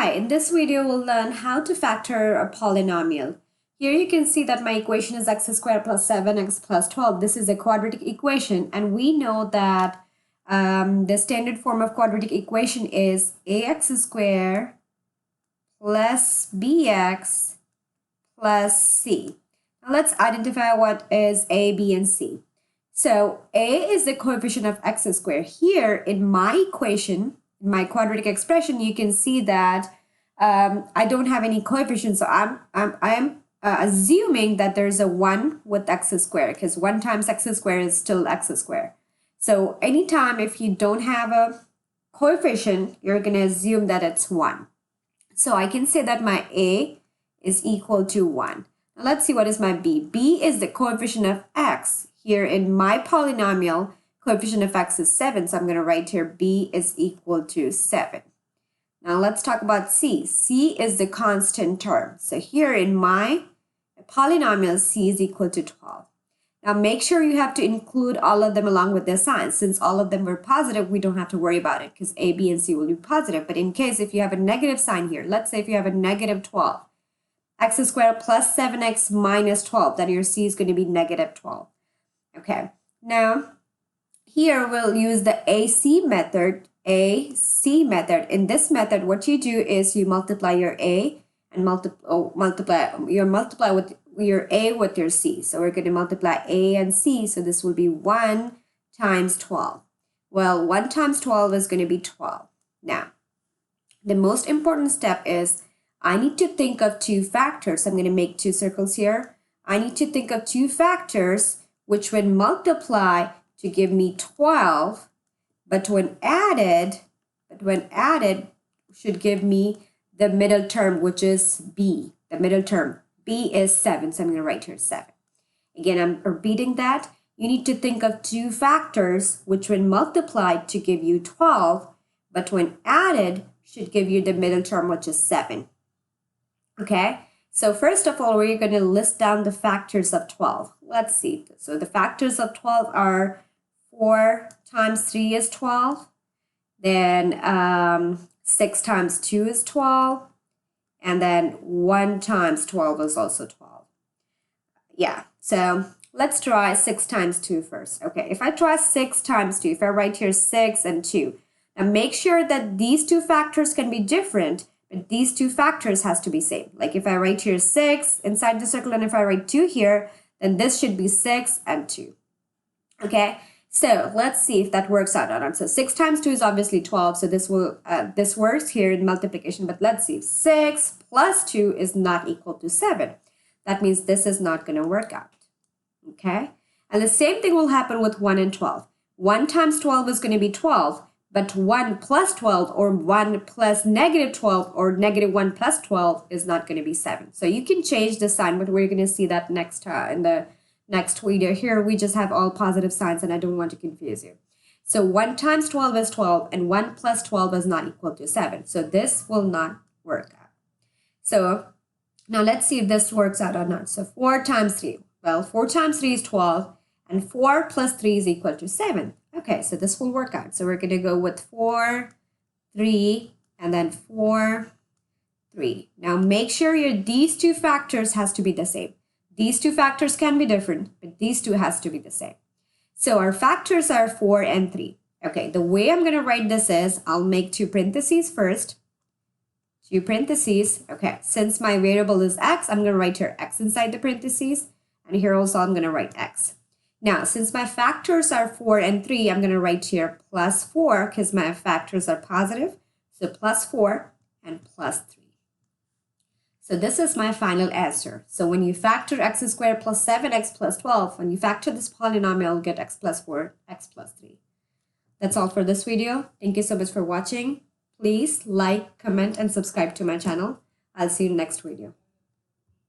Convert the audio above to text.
Hi, in this video we'll learn how to factor a polynomial. Here you can see that my equation is x squared plus 7x plus 12. This is a quadratic equation, and we know that the standard form of quadratic equation is ax squared plus bx plus c. Now let's identify what is a, b, and c. So a is the coefficient of x squared. Here in my equation, in my quadratic expression, you can see that I don't have any coefficients. So I'm assuming that there's a 1 with x squared, because 1 times x squared is still x squared. So anytime if you don't have a coefficient, you're going to assume that it's 1. So I can say that my a is equal to 1. Now let's see what is my b. b is the coefficient of x. Here in my polynomial, coefficient of x is 7. So I'm going to write here b is equal to 7. Now let's talk about c. c is the constant term. So here in my polynomial, c is equal to 12. Now make sure you have to include all of them along with their signs. Since all of them were positive, we don't have to worry about it because a, b, and c will be positive. But in case if you have a negative sign here, let's say if you have a negative 12, x squared plus 7x minus 12, then your c is going to be negative 12. Okay, now here we'll use the AC method. In this method, what you do is you multiply your a and multiply with your a with your c. So we're going to multiply a and c. So this will be 1 times 12. Well, 1 times 12 is going to be 12. Now, the most important step is I need to think of two factors. I'm going to make two circles here. I need to think of two factors which when multiply to give me 12, but when added should give me the middle term, which is b. The middle term, b is 7, so I'm going to write here 7. Again, I'm repeating that. You need to think of two factors which when multiplied to give you 12, but when added should give you the middle term, which is 7. Okay? So first of all, we're going to list down the factors of 12. Let's see. So the factors of 12 are 4 times 3 is 12. Then 6 times 2 is 12. And then 1 times 12 is also 12. Yeah, so let's try 6 times 2 first. Okay, if I try 6 times 2, if I write here 6 and 2, now make sure that these two factors can be different, but these two factors has to be same. Like if I write here 6 inside the circle and if I write 2 here, then this should be 6 and 2. Okay, so let's see if that works out or not. So 6 times 2 is obviously 12, so this works here in multiplication, but let's see. 6 plus 2 is not equal to 7. That means this is not going to work out. Okay, and the same thing will happen with 1 and 12. 1 times 12 is going to be 12. But 1 plus 12 or 1 plus negative 12 or negative 1 plus 12 is not going to be 7. So you can change the sign, but we're going to see that next in the next video. Here we just have all positive signs and I don't want to confuse you. So 1 times 12 is 12 and 1 plus 12 is not equal to 7. So this will not work out. So now let's see if this works out or not. So 4 times 3. Well, 4 times 3 is 12 and 4 plus 3 is equal to 7. Okay, so this will work out. So we're going to go with 4, 3, and then 4, 3. Now make sure these two factors has to be the same. These two factors can be different, but these two has to be the same. So our factors are 4 and 3. Okay, the way I'm going to write this is I'll make two parentheses first. Two parentheses. Okay, since my variable is x, I'm going to write here x inside the parentheses. And here also I'm going to write x. Now, since my factors are 4 and 3, I'm going to write here plus 4 because my factors are positive. So plus 4 and plus 3. So this is my final answer. So when you factor x squared plus 7x plus 12, when you factor this polynomial, you'll get x plus 4, x plus 3. That's all for this video. Thank you so much for watching. Please like, comment, and subscribe to my channel. I'll see you in the next video.